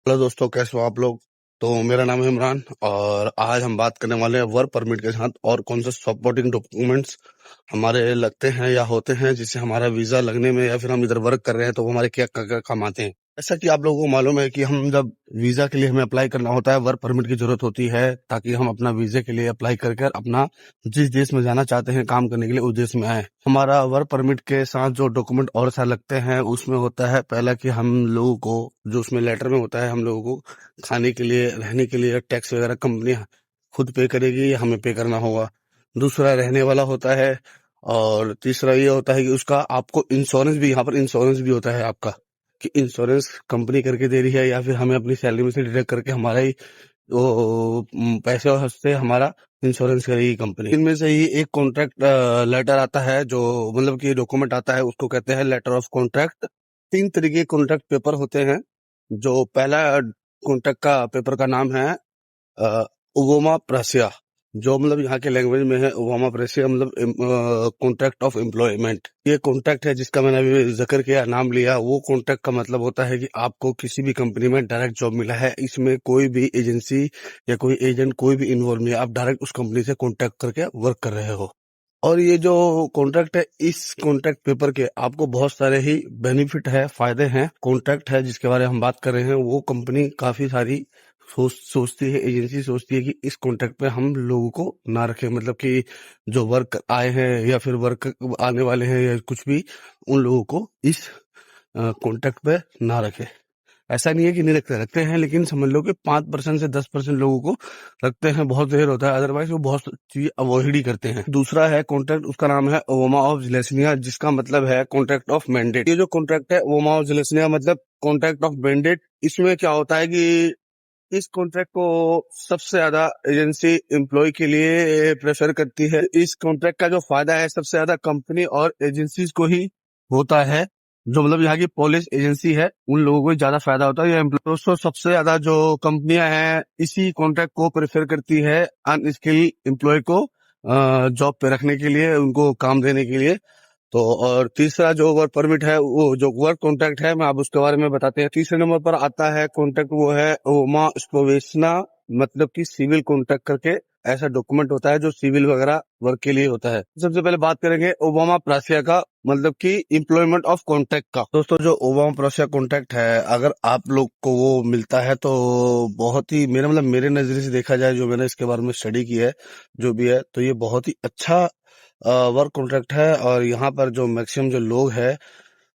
Hello दोस्तों, कैसे हो आप लोग। तो मेरा नाम है इमरान और आज हम बात करने वाले हैं वर्क परमिट के साथ और कौन से सपोर्टिंग डॉक्यूमेंट्स हमारे लगते हैं या होते हैं जिससे हमारा वीजा लगने में या फिर हम इधर वर्क कर रहे हैं तो वो हमारे क्या क्या काम आते हैं। ऐसा कि आप लोगों को मालूम है कि हम जब वीजा के लिए हमें अप्लाई करना होता है, वर्क परमिट की जरूरत होती है ताकि हम अपना वीजा के लिए अप्लाई करके अपना जिस देश में जाना चाहते हैं काम करने के लिए उस देश में आए। हमारा वर्क परमिट के साथ जो डॉक्यूमेंट और सारे लगते हैं उसमें होता है पहला कि हम लोगों को जो उसमें लेटर में होता है हम लोगों को खाने के लिए, रहने के लिए टैक्स वगैरह कंपनी खुद पे करेगी या हमें पे करना होगा। दूसरा रहने वाला होता है और तीसरा ये होता है कि उसका आपको इंश्योरेंस भी, यहाँ पर इंश्योरेंस भी होता है आपका कि इंश्योरेंस कंपनी करके दे रही है या फिर हमें अपनी सैलरी में से डिडक्ट करके हमारा ही वो पैसे से हमारा इंश्योरेंस करेगी कंपनी। इनमें से ही एक कॉन्ट्रैक्ट लेटर आता है, जो मतलब कि डॉक्यूमेंट आता है, उसको कहते हैं लेटर ऑफ कॉन्ट्रैक्ट। 3 तरीके कॉन्ट्रैक्ट पेपर होते हैं। जो पहला कॉन्ट्रैक्ट का पेपर का नाम है उगोमा प्रेसिया, जो मतलब यहाँ के लैंग्वेज में है उगोमा प्रेसिया, मतलब कॉन्ट्रैक्ट ऑफ एम्प्लॉयमेंट। ये कॉन्ट्रैक्ट है जिसका मैंने अभी जिक्र किया, नाम लिया। वो कॉन्ट्रैक्ट का मतलब होता है कि आपको किसी भी कंपनी में डायरेक्ट जॉब मिला है, इसमें कोई भी एजेंसी या कोई एजेंट कोई भी इन्वॉल्व नहीं है, आप डायरेक्ट उस कंपनी से कॉन्ट्रैक्ट करके वर्क कर रहे हो। और ये जो कॉन्ट्रैक्ट है, इस कॉन्ट्रैक्ट पेपर के आपको बहुत सारे ही बेनिफिट है, फायदे हैं। कॉन्ट्रैक्ट है जिसके बारे में हम बात कर रहे हैं, वो कंपनी काफी सारी सोचती है, एजेंसी सोचती है कि इस कॉन्ट्रैक्ट पे हम लोगों को ना रखें, मतलब कि जो वर्क आए हैं या फिर वर्क आने वाले हैं या कुछ भी, उन लोगों को इस कॉन्ट्रैक्ट पे ना रखें। ऐसा नहीं है कि नहीं रखते, रखते हैं, लेकिन समझ लो कि 5% से 10% लोगों को रखते हैं, बहुत देर होता है, अदरवाइज वो बहुत चीज अवॉइड ही करते हैं। दूसरा है कॉन्ट्रैक्ट, उसका नाम है ओमा ऑफ जिलेस्निया, जिसका मतलब है कॉन्ट्रैक्ट ऑफ मैंडेट। ये जो कॉन्ट्रैक्ट है ओमा ऑफ जिलेस्निया मतलब कॉन्ट्रैक्ट ऑफ मैंडेट, इसमें क्या होता है कि इस कॉन्ट्रैक्ट को सबसे ज्यादा एजेंसी एम्प्लॉय के लिए प्रेफर करती है। इस कॉन्ट्रैक्ट का जो फायदा है सबसे ज्यादा कंपनी और एजेंसीज को ही होता है, जो मतलब यहाँ की पॉलिस एजेंसी है उन लोगों को ज्यादा फायदा होता है। दोस्तों, सबसे ज्यादा जो कंपनियां हैं इसी कॉन्ट्रैक्ट को प्रेफर करती है अनस्किल्ड एम्प्लॉय को जॉब पे रखने के लिए, उनको काम देने के लिए। तो और तीसरा जो वर्क परमिट है, वो जो वर्क कॉन्ट्रैक्ट है, मैं आप उसके बारे में बताते हैं। तीसरे नंबर पर आता है कॉन्ट्रैक्ट, वो है ओमा स्पोवेशना, मतलब कि सिविल कॉन्ट्रैक्ट करके ऐसा डॉक्यूमेंट होता है जो सिविल वगैरह वर्क के लिए होता है। सबसे पहले बात करेंगे ओबामा प्रासिया का, मतलब कि एम्प्लॉयमेंट ऑफ कॉन्ट्रैक्ट का। दोस्तों, जो ओबामा प्रासिया कॉन्ट्रैक्ट है, अगर आप लोग को वो मिलता है तो बहुत ही, मेरे नजरिए से देखा जाए, जो मैंने इसके बारे में स्टडी की है जो भी है, तो ये बहुत ही अच्छा वर्क कॉन्ट्रैक्ट है। और यहाँ पर जो मैक्सिमम जो लोग हैं,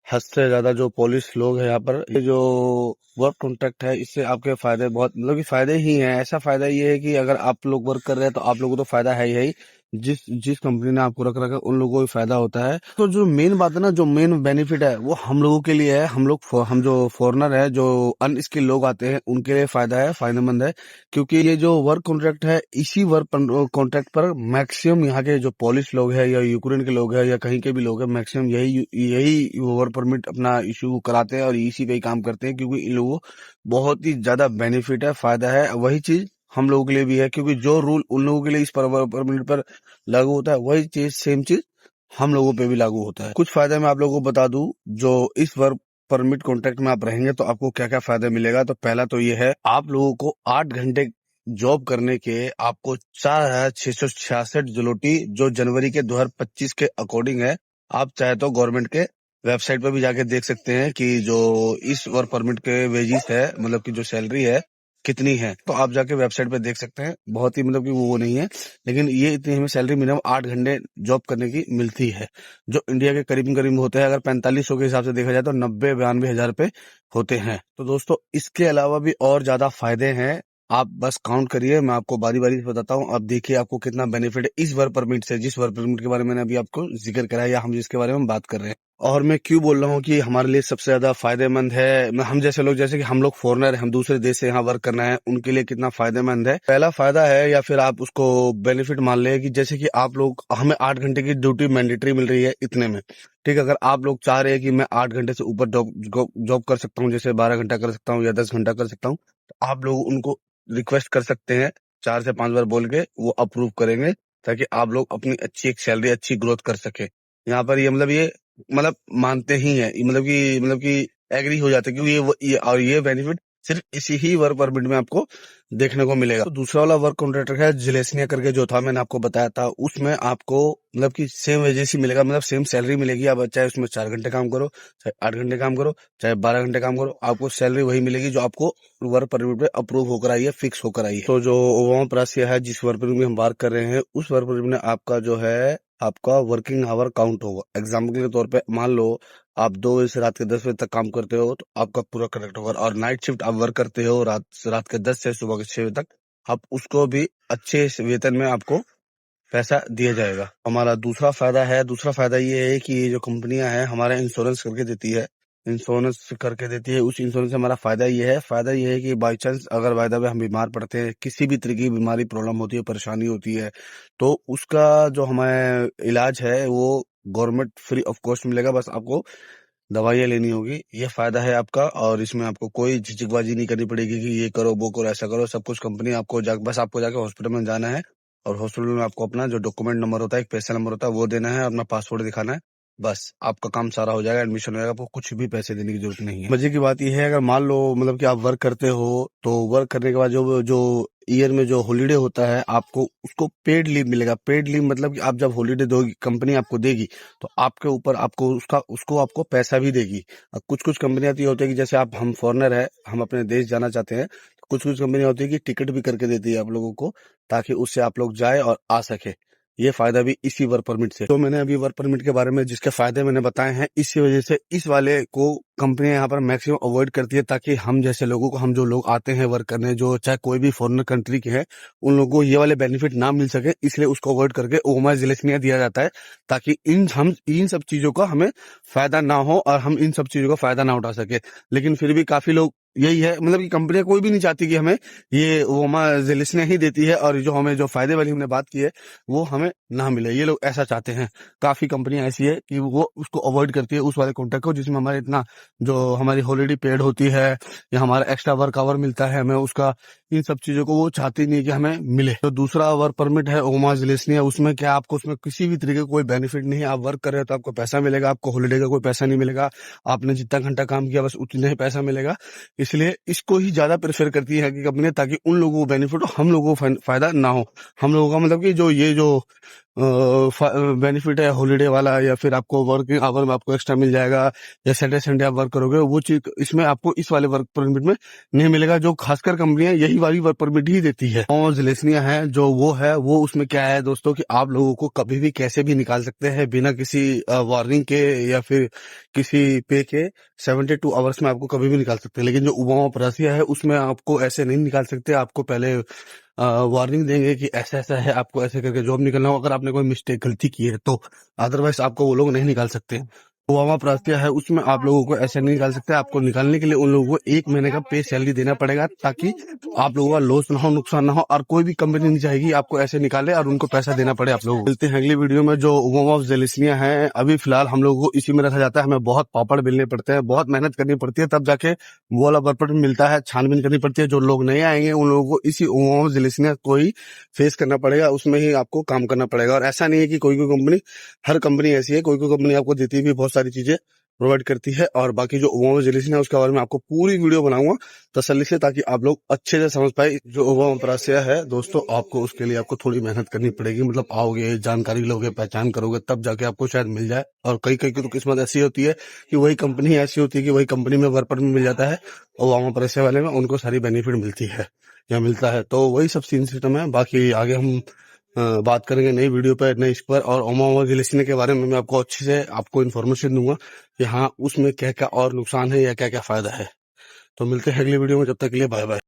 हद से ज्यादा जो पुलिस लोग हैं यहाँ पर, ये जो वर्क कॉन्ट्रैक्ट है इससे आपके फायदे बहुत, मतलब कि फायदे ही हैं। ऐसा फायदा ये है कि अगर आप लोग वर्क कर रहे हैं तो आप लोगों को तो फायदा है ही, जिस जिस कंपनी ने आपको रख रखा है उन लोगों को भी फायदा होता है। तो जो मेन बात है ना, जो मेन बेनिफिट है वो हम लोगों के लिए है। हम जो फॉरेनर है, जो अनस्किल लोग आते हैं, उनके लिए फायदा है, फायदेमंद है। क्योंकि ये जो वर्क कॉन्ट्रैक्ट है, इसी वर्क कॉन्ट्रैक्ट पर मैक्सिमम यहाँ के जो पोलिश लोग हैं या यूक्रेन के लोग हैं या कहीं के भी लोग हैं, मैक्सिमम यही यही वर्क परमिट अपना इशू कराते हैं और इसी पे ही काम करते हैं, क्योंकि इन लोगों को बहुत ही ज्यादा बेनिफिट है, फायदा है। वही चीज हम लोगों के लिए भी है, क्योंकि जो रूल उन लोगों के लिए इस वर्क परमिट पर लागू होता है, वही चीज, सेम चीज हम लोगों पे भी लागू होता है। कुछ फायदे मैं आप लोगों को बता दूं, जो इस वर्क परमिट कॉन्ट्रैक्ट में आप रहेंगे तो आपको क्या क्या फायदा मिलेगा। तो पहला तो ये है, आप लोगों को 8 घंटे जॉब करने के आपको 4,666 जलोटी, जो जनवरी के 2025 के अकॉर्डिंग है। आप चाहे तो गवर्नमेंट के वेबसाइट पर भी जाके देख सकते हैं कि जो इस वर्क परमिट के वेजिस है, मतलब कि जो सैलरी है कितनी है, तो आप जाके वेबसाइट पे देख सकते हैं। बहुत ही, मतलब कि वो नहीं है, लेकिन ये इतनी हमें सैलरी मिनिमम 8 घंटे जॉब करने की मिलती है, जो इंडिया के करीब करीब होते हैं। अगर 4500 के हिसाब से देखा जाए तो 90-92 हजार रुपए होते हैं। तो दोस्तों, इसके अलावा भी और ज्यादा फायदे हैं, आप बस काउंट करिए, मैं आपको बारी बारी से बताता हूँ। अब देखिए आपको कितना बेनिफिट है इस वर्क परमिट से, जिस वर्क परमिट के बारे में मैंने अभी आपको जिक्र करा है, या हम जिसके बारे में बात कर रहे हैं। और मैं क्यों बोल रहा हूँ कि हमारे लिए सबसे ज्यादा फायदेमंद है, हम जैसे लोग, जैसे कि हम लोग फॉरेनर, हम दूसरे देश से यहाँ वर्क करना है, उनके लिए कितना फायदेमंद है। पहला फायदा है, या फिर आप उसको बेनिफिट मान ले, कि जैसे कि आप लोग, हमें 8 घंटे की ड्यूटी मैंडेटरी मिल रही है इतने में, ठीक है। अगर आप लोग चाह रहे हैं कि मैं 8 घंटे से ऊपर जॉब कर सकता हूँ, जैसे 12 घंटा कर सकता हूँ या 10 घंटा कर सकता हूँ, तो आप लोग उनको रिक्वेस्ट कर सकते हैं, 4 से 5 बार बोल के वो अप्रूव करेंगे, ताकि आप लोग अपनी अच्छी एक सैलरी, अच्छी ग्रोथ कर सके। यहाँ पर ये मतलब मानते ही है, मतलब कि एग्री हो जाते हैं, क्योंकि और ये बेनिफिट सिर्फ इसी ही वर्क परमिट में आपको देखने को मिलेगा। तो दूसरा वाला वर्क कॉन्ट्रैक्टर है जिलेस्निया करके, जो था मैंने आपको बताया था, उसमें आपको मतलब कि सेम वेजेस ही मिलेगा, मतलब सेम सैलरी मिलेगी। आप चाहे उसमें 4 घंटे काम करो, चाहे 8 घंटे काम करो, चाहे 12 घंटे काम करो, आपको सैलरी वही मिलेगी जो आपको वर्क परमिट पे अप्रूव होकर आई है, फिक्स होकर आई है। तो जो ओबामा प्रासिया है, जिस वर्क परमिट में हम बात कर रहे हैं, उस वर्क परमिट में आपका जो है आपका वर्किंग आवर काउंट होगा। एग्जाम्पल के तौर पे मान लो आप 2 बजे से रात के 10 बजे तक काम करते हो, तो आपका पूरा करेक्ट होगा। और नाइट शिफ्ट आप वर्क करते हो रात के 10 से सुबह के 6 बजे तक, आप उसको भी अच्छे वेतन में आपको पैसा दिया जाएगा। हमारा दूसरा फायदा ये है कि ये जो कंपनियां हैं हमारा इंश्योरेंस करके देती है। उस इंश्योरेंस से हमारा फायदा ये है कि बाई चांस अगर बाय द वे हम बीमार पड़ते हैं, किसी भी तरीके की बीमारी प्रॉब्लम होती है, परेशानी होती है, तो उसका जो हमें इलाज है वो गवर्नमेंट फ्री ऑफ कॉस्ट मिलेगा। बस आपको दवाइयाँ लेनी होगी, ये फायदा है आपका। और इसमें आपको कोई झिझकबाजी नहीं करनी पड़ेगी कि ये करो वो करो ऐसा करो। सब कुछ कंपनी आपको बस आपको जाके हॉस्पिटल में जाना है, और हॉस्पिटल में आपको अपना जो डॉक्यूमेंट नंबर होता है, एक पैसा नंबर होता है, वो देना है, अपना पासपोर्ट दिखाना है, बस आपका काम सारा हो जाएगा, एडमिशन हो जाएगा। आपको कुछ भी पैसे देने की जरूरत नहीं है। मजे की बात यह है, अगर मान लो मतलब कि आप वर्क करते हो, तो वर्क करने के बाद जो जो ईयर में जो हॉलीडे होता है, आपको उसको पेड लीव मिलेगा। पेड लीव मतलब कि आप जब हॉलीडे दोगी, कंपनी आपको देगी, तो आपके ऊपर आपको उसको आपको पैसा भी देगी। कुछ कुछ कंपनियां तो ये होती है कि जैसे हम फॉरेनर है, हम अपने देश जाना चाहते हैं, कुछ कुछ कंपनियां होती है कि टिकट भी करके देती है आप लोगों को, ताकि उससे आप लोग जाए और आ सके। ये फायदा भी इसी वर्क परमिट से। तो मैंने अभी वर्क परमिट के बारे में जिसके फायदे मैंने बताए हैं, इसी वजह से इस वाले को कंपनियां यहाँ पर मैक्सिमम अवॉइड करती है, ताकि हम जैसे लोगों को, हम जो लोग आते हैं वर्क करने, जो चाहे कोई भी फॉरेनर कंट्री के हैं, उन लोगों को ये वाले बेनिफिट ना मिल सके, इसलिए उसको अवॉइड करके ओमा जिलेस्निया दिया जाता है, ताकि इन सब चीजों का हमें फायदा ना हो और हम इन सब चीजों का फायदा ना उठा सके। लेकिन फिर भी काफी लोग यही है, मतलब कि कंपनियां कोई भी नहीं चाहती कि हमें ये ओमा जिलेस्निया ही देती है, और जो हमें जो फायदे वाली हमने बात की है वो हमें ना मिले। ये लोग ऐसा चाहते हैं। काफी कंपनियां ऐसी है कि वो उसको अवॉइड करती है, उस वाले कॉन्ट्रैक्ट को, जिसमें हमारे इतना जो हमारी हॉलीडे पेड होती है या हमारा एक्स्ट्रा वर्क आवर मिलता है हमें उसका, इन सब चीजों को वो चाहती नहीं कि हमें मिले। तो दूसरा वर्क परमिट है ओमा जिलेस्निया, उसमें क्या आपको उसमें किसी भी तरीके का कोई बेनिफिट नहीं है। आप वर्क कर रहे हो तो आपको पैसा मिलेगा, आपको हॉलीडे का कोई पैसा नहीं मिलेगा। आपने जितना घंटा काम किया बस उतना ही पैसा मिलेगा। इसलिए इसको ही ज्यादा प्रेफर करती है कि कंपनी, ताकि उन लोगों को बेनिफिट हो, हम लोगों को फायदा ना हो। हम लोगों का मतलब कि जो बेनिफिट है हॉलीडे वाला, या फिर आपको वर्किंग आवर में आपको एक्स्ट्रा मिल जाएगा, या सैटरडे संडे आप वर्क करोगे, वो चीज इसमें आपको इस वाले वर्क परमिट में नहीं मिलेगा। जो खासकर कंपनियां यही वाली वर्क परमिट ही देती है। और जिलेस्निया है जो वो उसमें क्या है दोस्तों, कि आप लोगों को कभी भी कैसे भी निकाल सकते हैं, बिना किसी वार्निंग के या फिर किसी पे के। 72 आवर्स में आपको कभी भी निकाल सकते हैं। लेकिन जो ओबामा प्रासिया है उसमें आपको ऐसे नहीं निकाल सकते। आपको पहले वार्निंग देंगे कि ऐसा ऐसा है, आपको ऐसे करके जॉब निकलना हो, अगर आपने कोई मिस्टेक गलती की है तो। अदरवाइज आपको वो लोग नहीं निकाल सकते। ओबामा प्रासिया है उसमें आप लोगों को ऐसे नहीं निकाल सकते। आपको निकालने के लिए उन लोगों को 1 महीने का पे सैलरी देना पड़ेगा, ताकि आप लोगों का लॉस ना हो, नुकसान ना हो। और कोई भी कंपनी नहीं चाहेगी आपको ऐसे निकाले और उनको पैसा देना पड़े आप लोगों को। मिलते हैं अगली वीडियो में। जो ओबामा जिलेस्निया है, अभी फिलहाल हम लोगों को इसी में रखा जाता है। हमें बहुत पापड़ बेलने पड़ते हैं, बहुत मेहनत करनी पड़ती है, तब जाके वो वाला वर्क परमिट मिलता है। छानबीन करनी पड़ती है। जो लोग नए आएंगे उन लोगों को इसी ओबामा जिलेस्निया को ही फेस करना पड़ेगा, उसमें ही आपको काम करना पड़ेगा। और ऐसा नहीं है कि कोई कंपनी, हर कंपनी ऐसी है, कोई कंपनी आपको देती भी बहुत सारी चीजें प्रोवाइड करती है। और बाकी जो ओबामा जिलेस्निया है उसके बारे में आपको पूरी वीडियो बनाऊंगा तसल्ली से, ताकि आप लोग अच्छे से समझ पाए। जो ओबामा प्रासिया है दोस्तों, आपको उसके लिए आपको थोड़ी मेहनत करनी पड़ेगी। मतलब आओगे, जानकारी लोगे, पहचान करोगे, तब जाके आपको शायद मिल जाए। और कई कई की तो किस्मत ऐसी होती है कि वही कंपनी ऐसी होती है कि वही कंपनी में वर्क परमिट मिल जाता है, ओबामा प्रासिया वाले में उनको सारी बेनिफिट मिलती है या मिलता है। तो वही सब सीन सिस्टम है। बाकी आगे हम बात करेंगे नई वीडियो पर, नई इस पर। और ओबामा जिलेस्निया के बारे में मैं आपको अच्छे से आपको इन्फॉर्मेशन दूंगा कि हाँ उसमें क्या क्या और नुकसान है या क्या क्या फायदा है। तो मिलते हैं अगली वीडियो में, जब तक के लिए बाय बाय।